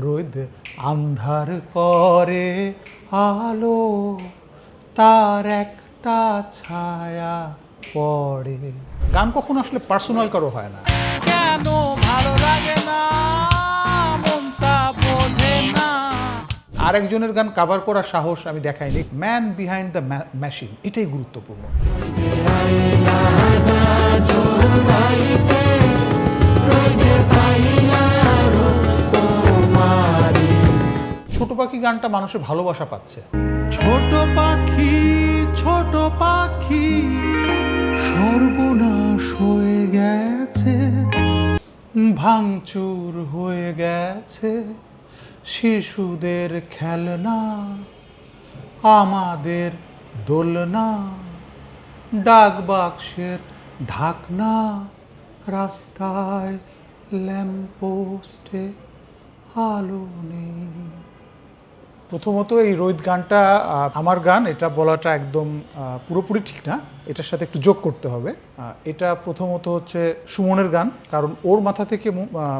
রোদ আন্ধার করে আলো, তার একটা ছায়া পড়ে। গান কখনো আসলে পার্সোনাল কারো হয় না। কেন ভালো লাগে না মনটা বোঝে না। আরেকজনের গান কাভার করার সাহস আমি দেখাইনি। ম্যান বিহাইন্ড দ্য মেশিন, এটাই গুরুত্বপূর্ণ। ছোট পাখি গানটা মানুষের ভালোবাসা পাচ্ছে। ছোট পাখি ছোট পাখি সর্বনাশ হয়ে গেছে, ভাঙচুর হয়ে গেছে শিশুদের খেলনা, আমাদের দোলনা, ডাক বাক্সের ঢাকনা, রাস্তায় ল্যাম্পপোস্টে আলো নেই। প্রথমত এই রোদ গানটা আমার গান, এটা বলাটা একদম পুরোপুরি ঠিক না, এটার সাথে একটু যোগ করতে হবে। এটা প্রথমত হচ্ছে সুমনের গান, কারণ ওর মাথা থেকে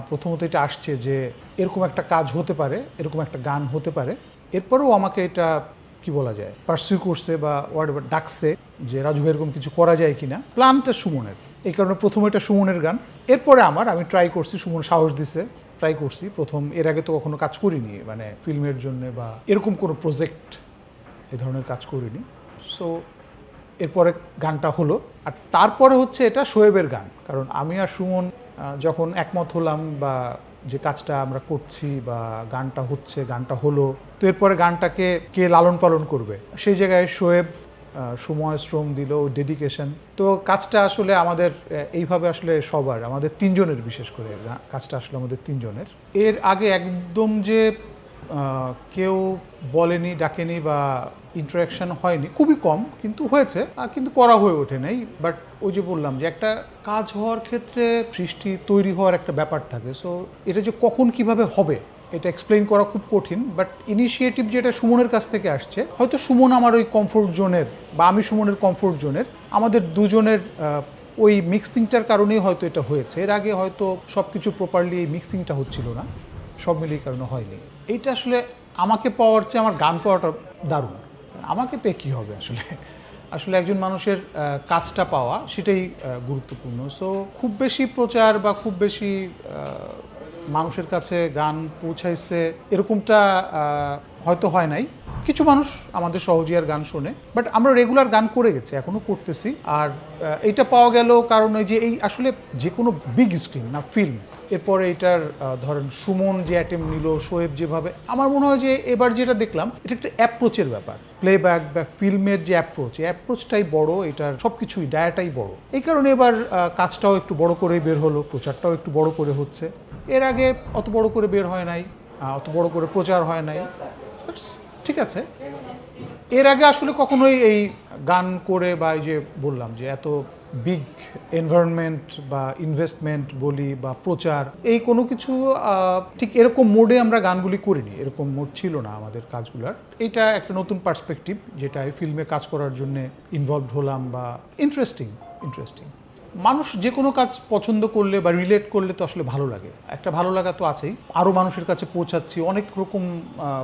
প্রথমত এটা আসছে যে এরকম একটা কাজ হতে পারে, এরকম একটা গান হতে পারে। এরপরেও আমাকে এটা কি বলা যায় পার্সিউ করছে বা হোয়াটএভার ডাকছে যে রাজু এরকম কিছু করা যায় কিনা। প্ল্যানটা সুমনের, এই কারণে প্রথমে এটা সুমনের গান। এরপরে আমি ট্রাই করছি, সুমন সাহস দিছে, ট্রাই করছি। প্রথম এর আগে তো কখনো কাজ করিনি, মানে ফিল্মের জন্য বা এরকম কোনো প্রজেক্ট এ ধরনের কাজ করিনি। সো এরপরে গানটা হলো। আর তারপরে হচ্ছে এটা শোয়েবের গান, কারণ আমি আর সুমন যখন একমত হলাম বা যে কাজটা আমরা করছি বা গানটা হচ্ছে, গানটা হলো, তো এরপরে গানটাকে কে লালন পালন করবে, সেই জায়গায় শোয়েব সময় শ্রম দিল, ডেডিকেশন। তো কাজটা আসলে আমাদের এইভাবে আসলে সবার, আমাদের তিনজনের, বিশেষ করে কাজটা আসলে আমাদের তিনজনের। এর আগে একদম যে কেউ বলেনি, ডাকেনি বা ইন্টারাকশন হয়নি, খুবই কম, কিন্তু হয়েছে, কিন্তু করা হয়ে ওঠে নাই। বাট ওই যে বললাম যে একটা কাজ হওয়ার ক্ষেত্রে সৃষ্টি তৈরি হওয়ার একটা ব্যাপার থাকে। সো এটা যে কখন কিভাবে হবে এটা এক্সপ্লেইন করা খুব কঠিন। বাট ইনিশিয়েটিভ যেটা সুমনের কাছ থেকে আসছে, হয়তো সুমন আমার ওই কমফোর্ট জোনের বা আমি সুমনের কমফোর্ট জোনের, আমাদের দুজনের ওই মিক্সিংটার কারণেই হয়তো এটা হয়েছে। এর আগে হয়তো সব কিছু প্রপারলি এই মিক্সিংটা হচ্ছিল না, সব মিলিয়ে কারণে হয়নি। এইটা আসলে আমাকে পাওয়ার চেয়ে আমার গান পাওয়াটা দারুণ। আমাকে পেয়ে কী হবে আসলে, আসলে একজন মানুষের কাজটা পাওয়া সেটাই গুরুত্বপূর্ণ। সো খুব বেশি প্রচার বা খুব বেশি মানুষের কাছে গান পৌঁছাইছে এরকমটা হয়তো হয় নাই। কিছু মানুষ আমাদের সহজিয়ার গান শোনে, বাট আমরা রেগুলার গান করে গেছি, এখনও করতেছি। আর এইটা পাওয়া গেল কারণ ওই যে এই আসলে যে কোনো বিগ স্ক্রিন না ফিল্ম, এরপরে এটার ধরেন সুমন যে অ্যাটেম্প নিল, শোয়েব যেভাবে, আমার মনে হয় যে এবার যেটা দেখলাম এটা একটা অ্যাপ্রোচের ব্যাপার। প্লেব্যাক বা ফিল্মের যে অ্যাপ্রোচ, এই অ্যাপ্রোচটাই বড়, এটার সব কিছুই ডায়াটাই বড়। এই কারণে এবার কাজটাও একটু বড় করে বের হলো, প্রচারটাও একটু বড় করে হচ্ছে। এর আগে অত বড় করে বের হয় নাই, অত বড় করে প্রচার হয় নাই, ঠিক আছে। এর আগে আসলে কখনোই এই গান করে বা এই যে বললাম যে এত বিগ এনভায়রনমেন্ট বা ইনভেস্টমেন্ট বলি বা প্রচার, এই কোনো কিছু ঠিক এরকম মোডে আমরা গানগুলি করিনি, এরকম মোড ছিল না আমাদের কাজগুলোর। এটা একটা নতুন পার্সপেক্টিভ, যেটা এই ফিল্মে কাজ করার জন্য ইনভলভ হলাম বা ইন্টারেস্টিং। মানুষ যে কোনো কাজ পছন্দ করলে বা রিলেট করলে তো আসলে ভালো লাগে, একটা ভালো লাগা তো আছেই। আরও মানুষের কাছে পৌঁছাচ্ছি, অনেক রকম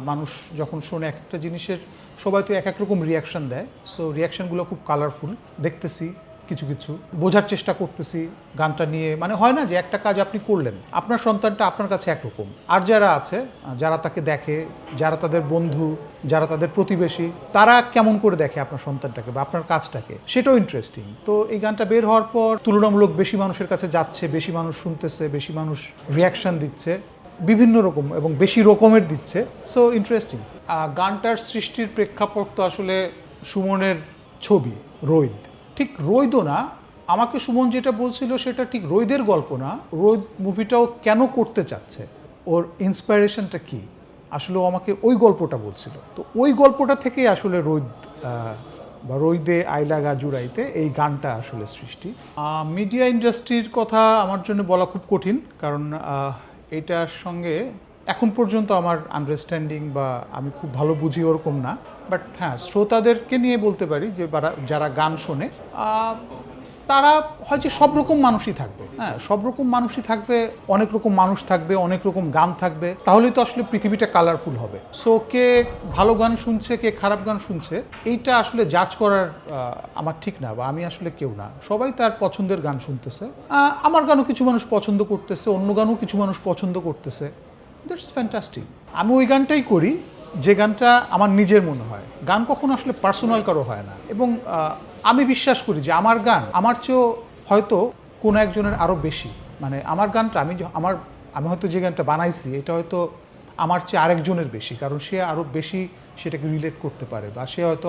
মানুষ যখন শোনে এক একটা জিনিসের, সবাই তো এক এক রকম রিয়াকশান দেয়। সো রিয়াকশানগুলো খুব কালারফুল দেখতেছি, কিছু কিছু বোঝার চেষ্টা করতেছি গানটা নিয়ে। মানে হয় না যে একটা কাজ আপনি করলেন, আপনার সন্তানটা আপনার কাছে একরকম, আর যারা আছে, যারা তাকে দেখে, যারা তাদের বন্ধু, যারা তাদের প্রতিবেশী, তারা কেমন করে দেখে আপনার সন্তানটাকে বা আপনার কাজটাকে, সেটাও ইন্টারেস্টিং। তো এই গানটা বের হওয়ার পর তুলনামূলক বেশি মানুষের কাছে যাচ্ছে, বেশি মানুষ শুনতেছে, বেশি মানুষ রিয়াকশান দিচ্ছে, বিভিন্ন রকম এবং বেশি রকমের দিচ্ছে। So interesting. গানটার সৃষ্টির প্রেক্ষাপট তো আসলে সুমনের ছবি রোদ, ঠিক রোদও না, আমাকে সুমন যেটা বলছিল সেটা ঠিক রোদের গল্প না। রোদ মুভিটাও কেন করতে চাচ্ছে, ওর ইন্সপাইরেশনটা কি, আসলে ও আমাকে ওই গল্পটা বলছিল। তো ওই গল্পটা থেকেই আসলে রোদ বা রোদে আইলা গাজুরাইতে এই গানটা আসলে সৃষ্টি। মিডিয়া ইন্ডাস্ট্রির কথা আমার জন্য বলা খুব কঠিন, কারণ এটার সঙ্গে এখন পর্যন্ত আমার আন্ডারস্ট্যান্ডিং বা আমি খুব ভালো বুঝি ওরকম না। বাট হ্যাঁ, শ্রোতাদেরকে নিয়ে বলতে পারি যে যারা গান শোনে, তারা হয় যে সব রকম মানুষই থাকবে, হ্যাঁ সব রকম মানুষই থাকবে, অনেক রকম মানুষ থাকবে, অনেক রকম গান থাকবে, তাহলেই তো আসলে পৃথিবীটা কালারফুল হবে। সো কে ভালো গান শুনছে, কে খারাপ গান শুনছে, এইটা আসলে জাজ করার আমার ঠিক না, বা আমি আসলে কেউ না। সবাই তার পছন্দের গান শুনতেছে, আমার গানও কিছু মানুষ পছন্দ করতেছে, অন্য গানও কিছু মানুষ পছন্দ করতেছে, দ্যাটস ফ্যান্টাস্টিক। আমি ওই গানটাই করি যে গানটা আমার নিজের মনে হয়। গান কখনো আসলে পার্সোনাল কারো হয় না, এবং আমি বিশ্বাস করি যে আমার গান আমার চেয়েও হয়তো কোনো একজনের আরও বেশি, মানে আমার গানটা আমি হয়তো যে গানটা বানাইছি এটা হয়তো আমার চেয়ে আরেকজনের বেশি, কারণ সে আরও বেশি সেটাকে রিলেট করতে পারে, বা সে হয়তো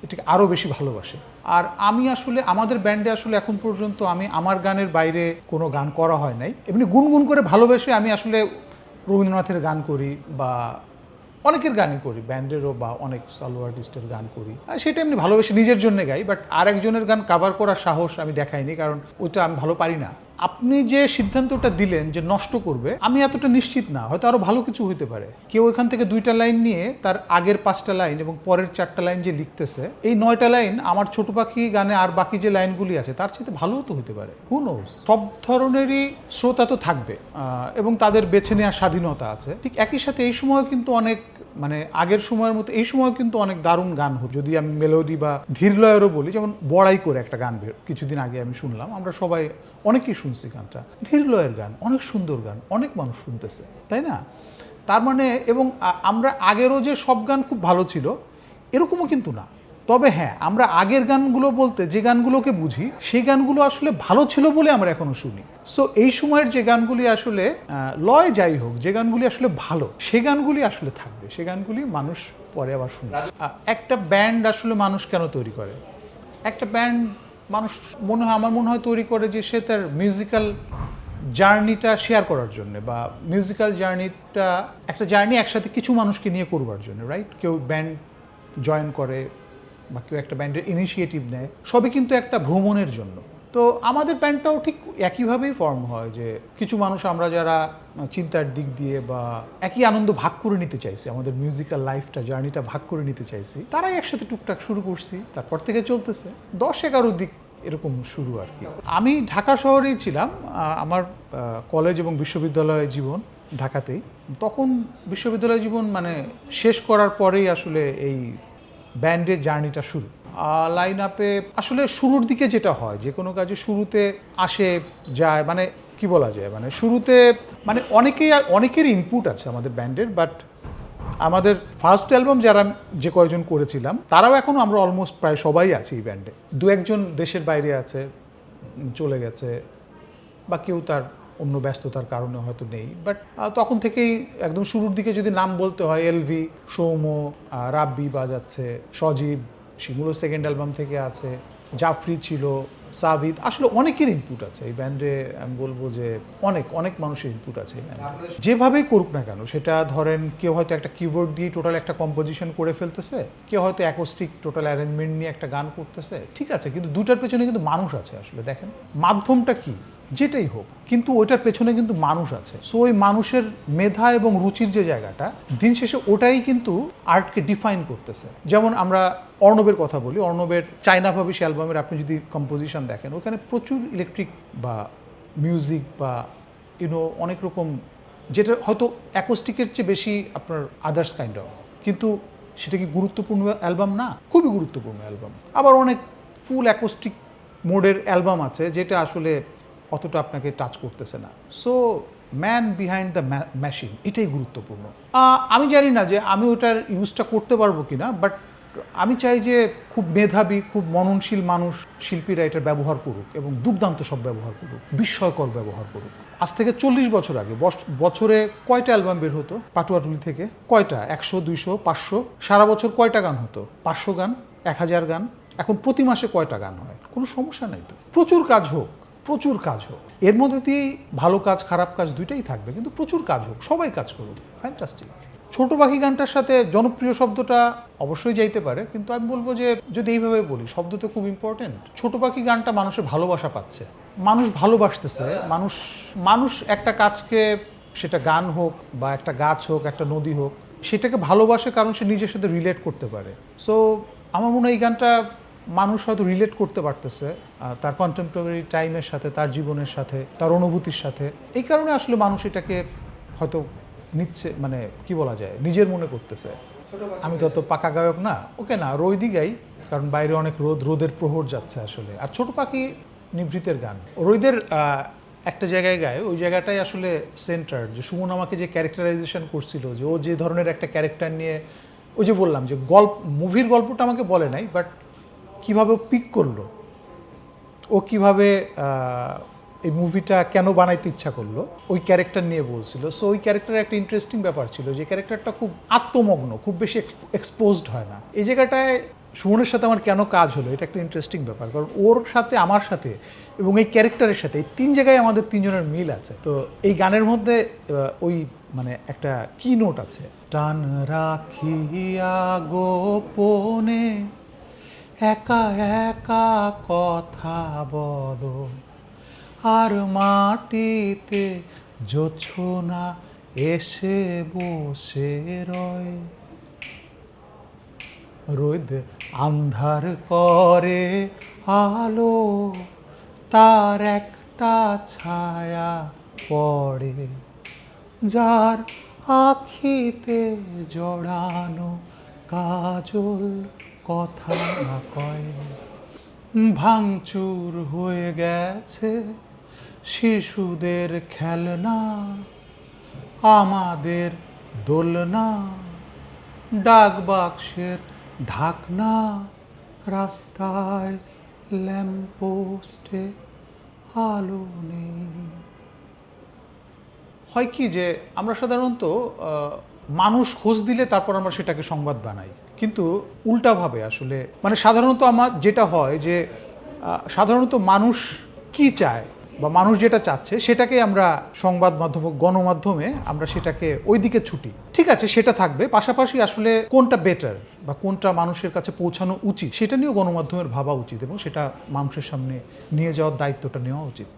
এটাকে আরও বেশি ভালোবাসে। আর আমি আসলে আমাদের ব্যান্ডে আসলে এখন পর্যন্ত আমি আমার গানের বাইরে কোনো গান করা হয় নাই। এমনি গুনগুন করে ভালোবেসে আমি আসলে রবীন্দ্রনাথের গান করি, বা অনেকের গানই করি, ব্যান্ডেরও বা অনেক সলো আর্টিস্টের গান করি, আর সেটা এমনি ভালোবেসে নিজের জন্য গাই। বাট আরেকজনের গান কাভার করার সাহস আমি দেখাইনি, কারণ ওইটা আমি ভালো পারি না। আপনি যে সিদ্ধান্তটা দিলেন যে নষ্ট করবে, আমি এতটা নিশ্চিত না, হয়তো আরও ভালো কিছু হতে পারে। কেউ এখান থেকে 2টা লাইন নিয়ে তার আগের 5টা লাইন এবং পরের 4টা লাইন যে লিখতেছে, এই 9টা লাইন আমার ছোট পাখি গানে আর বাকি যে লাইনগুলি আছে তার সাথে ভালোও তো হতে পারে, হু নোস। সব ধরনেরই শ্রোতা তো থাকবে, এবং তাদের বেছে নেওয়ার স্বাধীনতা আছে। ঠিক একই সাথে এই সময় কিন্তু অনেক, মানে আগের সময়ের মতো এই সময় কিন্তু অনেক দারুণ গান হতো। যদি আমি মেলোডি বা ধীরলয়েরও বলি, যেমন বড়াই করে একটা গান কিছুদিন আগে আমি শুনলাম, আমরা সবাই অনেকেই শুনছি গানটা, ধীরলয়ের গান, অনেক সুন্দর গান, অনেক মানুষ শুনতেছে, তাই না? তার মানে, এবং আমরা আগেরও যে সব গান খুব ভালো ছিল এরকমও কিন্তু না। তবে হ্যাঁ, আমরা আগের গানগুলো বলতে যে গানগুলোকে বুঝি সেই গানগুলো আসলে ভালো ছিল বলে আমরা এখনো শুনি। সো এই সময়ের যে গানগুলি আসলে লয় যাই হোক, যে গানগুলি আসলে ভালো সে গানগুলি আসলে থাকবে, সে গানগুলি মানুষ পরে আবার শুনবে। একটা ব্যান্ড আসলে মানুষ কেন তৈরি করে? একটা ব্যান্ড মানুষ আমার মনে হয় তৈরি করে যে সে তার মিউজিক্যাল জার্নিটা শেয়ার করার জন্য, বা মিউজিক্যাল জার্নিটা একটা জার্নি একসাথে কিছু মানুষকে নিয়ে করবার জন্য, রাইট? কেউ ব্যান্ড জয়েন করে বা কেউ একটা ব্যান্ডের ইনিশিয়েটিভ নেয়, সবই কিন্তু একটা ভ্রমণের জন্য। তো আমাদের ব্যান্ডটাও ঠিক একইভাবেই ফর্ম হয়, যে কিছু মানুষ আমরা যারা চিন্তার দিক দিয়ে বা একই আনন্দ ভাগ করে নিতে চাইছি, আমাদের মিউজিক্যাল লাইফটা জার্নিটা ভাগ করে নিতে চাইছি, তারাই একসাথে টুকটাক শুরু করছি, তারপর থেকে চলতেছে 10-11 দিক এরকম শুরু আর কি। আমি ঢাকা শহরেই ছিলাম, আমার কলেজ এবং বিশ্ববিদ্যালয় জীবন ঢাকাতেই। তখন বিশ্ববিদ্যালয় জীবন মানে শেষ করার পরেই আসলে এই ব্যান্ডের জার্নিটা শুরু। লাইন আপে আসলে শুরুর দিকে যেটা হয়, যে কোনো কাজে শুরুতে আসে যায়, মানে কি বলা যায়, মানে শুরুতে মানে অনেকের ইনপুট আছে আমাদের ব্যান্ডের, বাট আমাদের ফার্স্ট অ্যালবাম যারা যে কয়জন করেছিলাম তারাও এখনও আমরা অলমোস্ট প্রায় সবাই আছি এই ব্যান্ডে। 2-1জন দেশের বাইরে আছে, চলে গেছে, বা কেউ তার অন্য ব্যস্ততার কারণে হয়তো নেই। বাট তখন থেকেই একদম শুরুর দিকে যদি নাম বলতে হয়, এলভি, সৌম্য, রাব্বি বাজাচ্ছে, সজীব, শিমুলও সেকেন্ড অ্যালবাম থেকে আছে, জাফরি ছিল, সাবিদ, আসলে অনেকের ইনপুট আছে এই ব্যান্ডে। আমি বলবো যে অনেক অনেক মানুষের ইনপুট আছে এই ব্যান্ডে। যেভাবেই করুক না কেন, সেটা ধরেন কেউ হয়তো একটা কিবোর্ড দিয়ে টোটাল একটা কম্পোজিশন করে ফেলতেছে, কেউ হয়তো অ্যাকোস্টিক টোটাল অ্যারেঞ্জমেন্ট নিয়ে একটা গান করতেছে, ঠিক আছে, কিন্তু দুটার পেছনে কিন্তু মানুষ আছে। আসলে দেখেন মাধ্যমটা কি, যেটাই হোক, কিন্তু ওইটার পেছনে কিন্তু মানুষ আছে। সো ওই মানুষের মেধা এবং রুচির যে জায়গাটা, দিন শেষে ওটাই কিন্তু আর্টকে ডিফাইন করতেছে। যেমন আমরা অর্ণবের কথা বলি, অর্ণবের চায়না ভাবিস অ্যালবামের আপনি যদি কম্পোজিশন দেখেন, ওখানে প্রচুর ইলেকট্রিক বা মিউজিক বা অনেক রকম, যেটা হয়তো অ্যাকোস্টিকের চেয়ে বেশি আপনার আদার্স কাইন্ড অফ, কিন্তু সেটা কি গুরুত্বপূর্ণ অ্যালবাম না? খুবই গুরুত্বপূর্ণ অ্যালবাম। আবার অনেক ফুল অ্যাকোস্টিক মোডের অ্যালবাম আছে যেটা আসলে অতটা আপনাকে টাচ করতেছে না। So man behind the machine, এটাই গুরুত্বপূর্ণ। আমি জানি না যে আমি ওটার ইউজটা করতে পারবো কিনা, বাট আমি চাই যে খুব মেধাবী, খুব মননশীল মানুষ, শিল্পীরা এটার ব্যবহার করুক, এবং দুর্দান্ত সব ব্যবহার করুক, বিস্ময়কর ব্যবহার করুক। আজ থেকে 40 বছর আগে বছরে কয়টা অ্যালবাম বের হতো পাটুয়াটুলি থেকে? কয়টা? 100, 200, 500? সারা বছর কয়টা গান হতো? 500 গান, 1000 গান। এখন প্রতি মাসে কয়টা গান হয়? কোনো সমস্যা নাই তো। প্রচুর কাজ হোক, প্রচুর কাজ হোক, এর মধ্যে দিয়েই ভালো কাজ খারাপ কাজ দুইটাই থাকবে, কিন্তু প্রচুর কাজ হোক, সবাই কাজ করুক, ফ্যান্টাস্টিক। ছোট পাখি গানটার সাথে জনপ্রিয় শব্দটা অবশ্যই যাইতে পারে, কিন্তু আমি বলবো যে যদি এইভাবে বলি, শব্দ তো খুব ইম্পর্টেন্ট। ছোট পাখি গানটা মানুষের ভালোবাসা পাচ্ছে, মানুষ ভালোবাসতেছে, মানুষ একটা কাজকে, সেটা গান হোক বা একটা গাছ হোক, একটা নদী হোক, সেটাকে ভালোবাসে কারণ সে নিজের সাথে রিলেট করতে পারে। সো আমার মনে হয় এই গানটা মানুষ হয়তো রিলেট করতে পারতেছে তার কন্টেম্পোরারি টাইমের সাথে, তার জীবনের সাথে, তার অনুভূতির সাথে। এই কারণে আসলে মানুষ এটাকে হয়তো নিচ্ছে, মানে কি বলা যায়, নিজের মনে করতেছে। আমি তো অত পাকা গায়ক না, ওকে না, রোদই গাই, কারণ বাইরে অনেক রোদের প্রহর যাচ্ছে আসলে। আর ছোট পাখি নিভৃতের গান রোদের একটা জায়গায় গায়, ওই জায়গাটাই আসলে সেন্টার। যে সুমন আমাকে যে ক্যারেক্টারাইজেশন করছিল, যে ও যে ধরনের একটা ক্যারেক্টার নিয়ে, ওই যে বললাম যে মুভির গল্পটা আমাকে বলে নাই, বাট কীভাবে ও পিক করলো, ও কীভাবে এই মুভিটা কেন বানাইতে ইচ্ছা করলো, ওই ক্যারেক্টার নিয়ে বলছিল। সো ওই ক্যারেক্টারের একটা ইন্টারেস্টিং ব্যাপার ছিল, যে ক্যারেক্টারটা খুব আত্মমগ্ন, খুব বেশি এক্সপোজড হয় না। এই জায়গাটায় সুমনের সাথে আমার কেন কাজ হলো, এটা একটা ইন্টারেস্টিং ব্যাপার, কারণ ওর সাথে, আমার সাথে এবং এই ক্যারেক্টারের সাথে, এই তিন জায়গায় আমাদের তিনজনের মিল আছে। তো এই গানের মধ্যে ওই মানে একটা কি নোট আছে, টান রাখিয়া গোপনে একা একা কথা বলো, আর মাটিতে জোছনা এসে বসে রয়, রোদ আন্ধার করে আলো, তার একটা ছায়া পড়ে, যার আখিতে জড়ানো কাজল কথা কয়। ভাঙচুর হয়ে গেছে শিশুদের খেলনা, আমাদের দোলনা, ডাক বাক্সের ঢাকনা, রাস্তায় ল্যাম্পপোস্টে আলো নেই। হয় কি যে আমরা সাধারণত মানুষ খোঁজ দিলে তারপর আমরা সেটাকে সংবাদ বানাই, কিন্তু উল্টাভাবে আসলে, মানে সাধারণত আমার যেটা হয় যে সাধারণত মানুষ কি চায় বা মানুষ যেটা চাচ্ছে সেটাকে আমরা সংবাদ মাধ্যম, গণমাধ্যমে আমরা সেটাকে ওই দিকে ছুটি। ঠিক আছে, সেটা থাকবে, পাশাপাশি আসলে কোনটা বেটার বা কোনটা মানুষের কাছে পৌঁছানো উচিত সেটা নিয়েও গণমাধ্যমের ভাবা উচিত, এবং সেটা মানুষের সামনে নিয়ে যাওয়ার দায়িত্বটা নেওয়া উচিত।